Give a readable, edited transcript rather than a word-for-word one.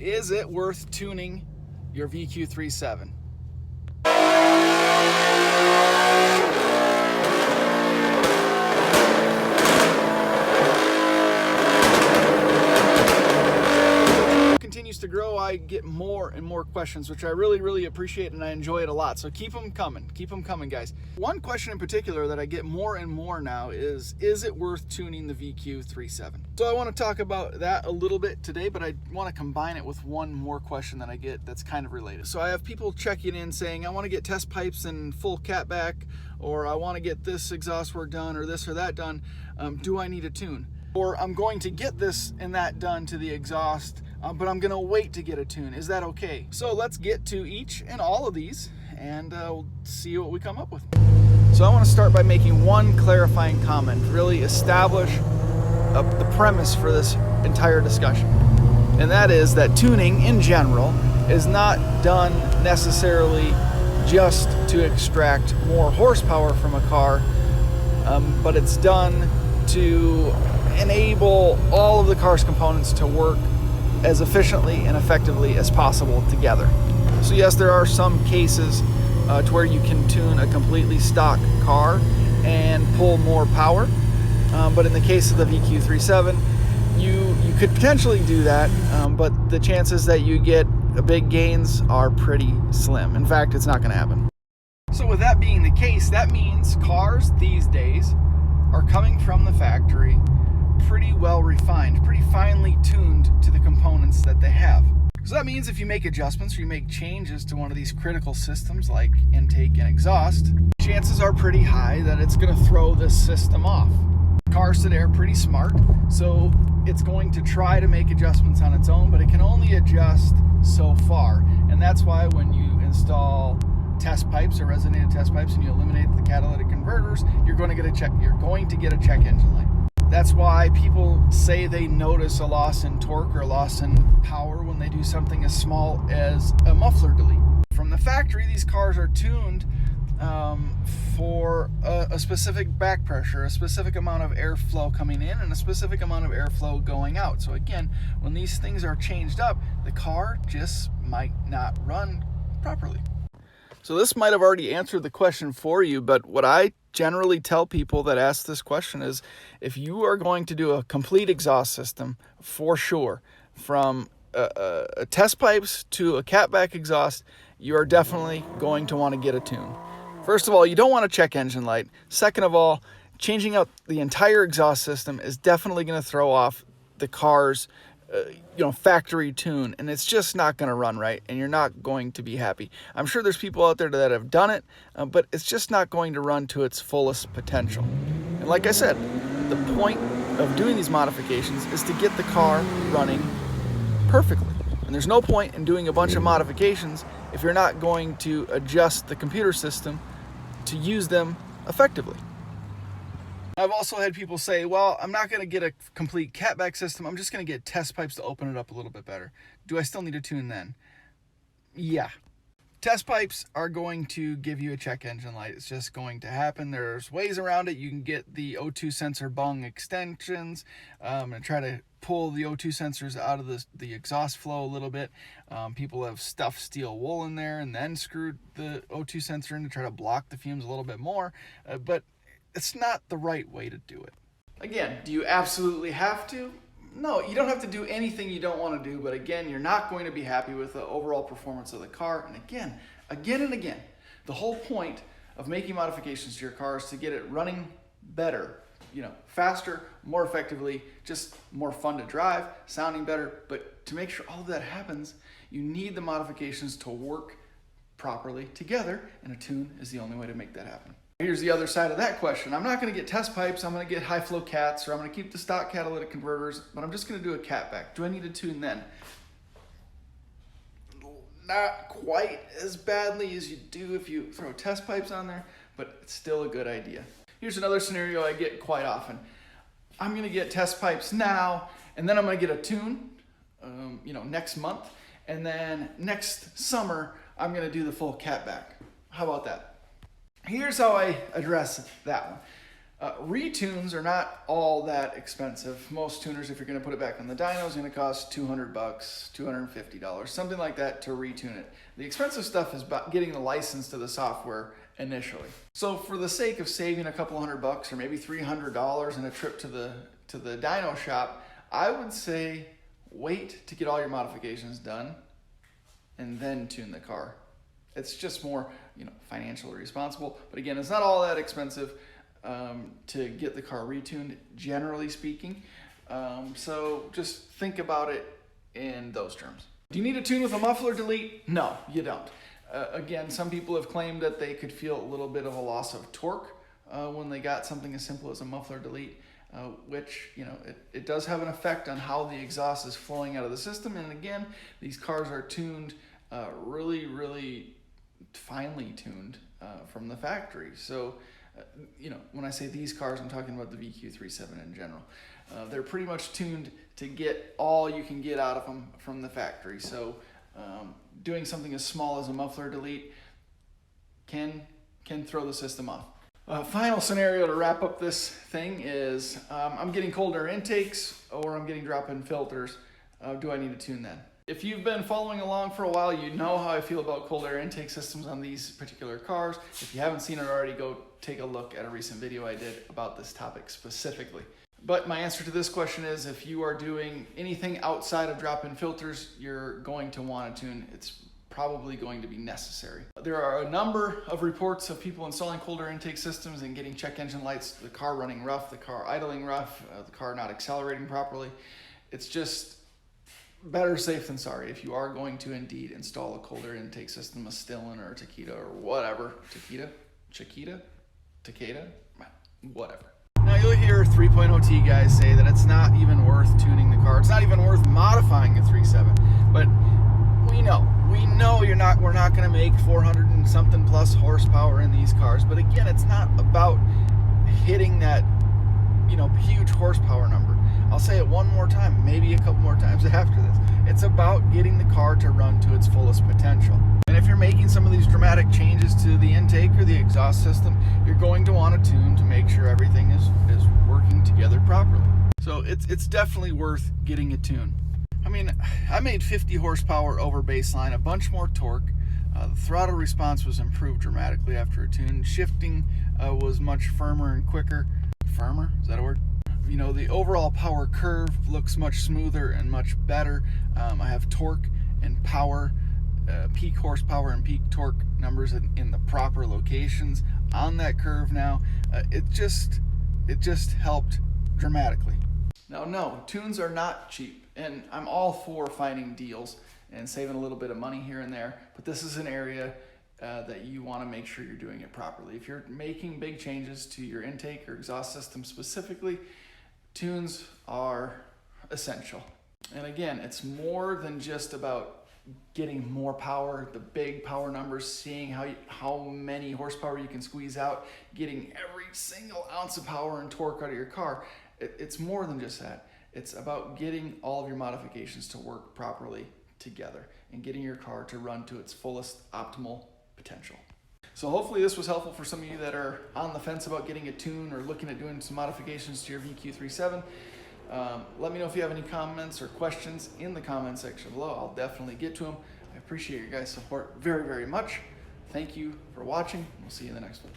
Is it worth tuning your VQ37? Continues to grow, I get more and more questions, which I really appreciate, and I enjoy it a lot. So keep them coming, guys. One question in particular that I get more and more now is it worth tuning the VQ37? So I want to talk about that a little bit today, but I want to combine it with one more question that I get that's kind of related. So I have people checking in saying, I want to get test pipes and full catback, or I want to get this exhaust work done, or this or that done. Do I need a tune? Or I'm going to get this and that done to the exhaust, but I'm gonna wait to get a tune. Is that okay? So let's get to each and all of these, and we'll see what we come up with. So I want to start by making one clarifying comment, really establish the premise for this entire discussion. And that is that tuning in general is not done necessarily just to extract more horsepower from a car, but it's done to enable all of the car's components to work as efficiently and effectively as possible together. So yes, there are some cases to where you can tune a completely stock car and pull more power, but in the case of the VQ37, you could potentially do that, but the chances that you get big gains are pretty slim. In fact, it's not going to happen. So with that being the case, that means cars these days are coming from the factory pretty well refined, pretty finely tuned to the components that they have. So that means if you make adjustments or you make changes to one of these critical systems like intake and exhaust, chances are pretty high that it's going to throw this system off. Cars today are pretty smart, so it's going to try to make adjustments on its own, but it can only adjust so far. And that's why when you install test pipes or resonated test pipes and you eliminate the catalytic converters, you're going to get a check engine light. That's why people say they notice a loss in torque or a loss in power when they do something as small as a muffler delete. From the factory, these cars are tuned for a specific back pressure, a specific amount of airflow coming in, and a specific amount of airflow going out. So again, when these things are changed up, the car just might not run properly. So this might have already answered the question for you, but what I generally tell people that ask this question is, if you are going to do a complete exhaust system, for sure, from a test pipes to a catback exhaust, you are definitely going to want to get a tune. First of all, you don't want a check engine light. Second of all, changing out the entire exhaust system is definitely going to throw off the car's factory tune, and it's just not going to run right, and you're not going to be happy. I'm sure there's people out there that have done it, but it's just not going to run to its fullest potential. And like I said, the point of doing these modifications is to get the car running perfectly. And there's no point in doing a bunch of modifications if you're not going to adjust the computer system to use them effectively. I've also had people say, well, I'm not going to get a complete catback system. I'm just going to get test pipes to open it up a little bit better. Do I still need to tune then? Yeah. Test pipes are going to give you a check engine light. It's just going to happen. There's ways around it. You can get the O2 sensor bung extensions and try to pull the O2 sensors out of the exhaust flow a little bit. People have stuffed steel wool in there and then screwed the O2 sensor in to try to block the fumes a little bit more. But it's not the right way to do it. Again, do you absolutely have to? No, you don't have to do anything you don't want to do, but again, you're not going to be happy with the overall performance of the car. And again, the whole point of making modifications to your car is to get it running better, faster, more effectively, just more fun to drive, sounding better. But to make sure all of that happens, you need the modifications to work properly together, and a tune is the only way to make that happen. Here's the other side of that question. I'm not going to get test pipes, I'm going to get high flow cats, or I'm going to keep the stock catalytic converters, but I'm just going to do a catback. Do I need to tune then? Not quite as badly as you do if you throw test pipes on there, but it's still a good idea. Here's another scenario I get quite often. I'm going to get test pipes now, and then I'm going to get a tune, next month, and then next summer, I'm going to do the full catback. How about that? Here's how I address that Retunes are not all that expensive. Most tuners, if you're going to put it back on the dyno, is going to cost $200, $250, something like that to retune it. The expensive stuff is about getting the license to the software initially. So for the sake of saving a couple $100 or maybe $300 in a trip to the dyno shop, I would say wait to get all your modifications done and then tune the car. It's just more, financially responsible. But again, it's not all that expensive to get the car retuned, generally speaking. So just think about it in those terms. Do you need a tune with a muffler delete? No, you don't. Again, some people have claimed that they could feel a little bit of a loss of torque when they got something as simple as a muffler delete, which, it does have an effect on how the exhaust is flowing out of the system. And again, these cars are tuned really, really finely tuned from the factory. So, when I say these cars, I'm talking about the VQ37 in general. They're pretty much tuned to get all you can get out of them from the factory. So doing something as small as a muffler delete can throw the system off. Final scenario to wrap up this thing is I'm getting cold air intakes or I'm getting drop-in filters. Do I need to tune that? If you've been following along for a while, you know how I feel about cold air intake systems on these particular cars. If you haven't seen it already, go take a look at a recent video I did about this topic specifically. But my answer to this question is, if you are doing anything outside of drop-in filters, you're going to want to tune. It's probably going to be necessary. There are a number of reports of people installing cold air intake systems and getting check engine lights, the car running rough, the car idling rough, the car not accelerating properly. It's just better safe than sorry if you are going to indeed install a cold air intake system, a Stillen or a Takeda or whatever. Takeda, whatever. Now you'll hear 3.0T guys say that it's not even worth tuning the car. It's not even worth modifying a 3.7. But we know we're not going to make 400 and something plus horsepower in these cars. But again, it's not about hitting that huge horsepower number. I'll say it one more time, maybe a couple more times after this. It's about getting the car to run to its fullest potential. And if you're making some of these dramatic changes to the intake or the exhaust system, you're going to want to tune to make sure everything is working together properly. So it's definitely worth getting a tune. I made 50 horsepower over baseline, a bunch more torque. The throttle response was improved dramatically after a tune. Shifting was much firmer and quicker. Firmer? Is that a word? The overall power curve looks much smoother and much better. I have torque and power, peak horsepower and peak torque numbers in the proper locations on that curve now. It just helped dramatically. Now, no, tunes are not cheap, and I'm all for finding deals and saving a little bit of money here and there, but this is an area that you want to make sure you're doing it properly. If you're making big changes to your intake or exhaust system specifically, tunes are essential. And again, it's more than just about getting more power, the big power numbers, seeing how many horsepower you can squeeze out, getting every single ounce of power and torque out of your car. It's more than just that. It's about getting all of your modifications to work properly together and getting your car to run to its fullest optimal potential. So hopefully this was helpful for some of you that are on the fence about getting a tune or looking at doing some modifications to your VQ37. Let me know if you have any comments or questions in the comment section below. I'll definitely get to them. I appreciate your guys' support very, very much. Thank you for watching. We'll see you in the next one.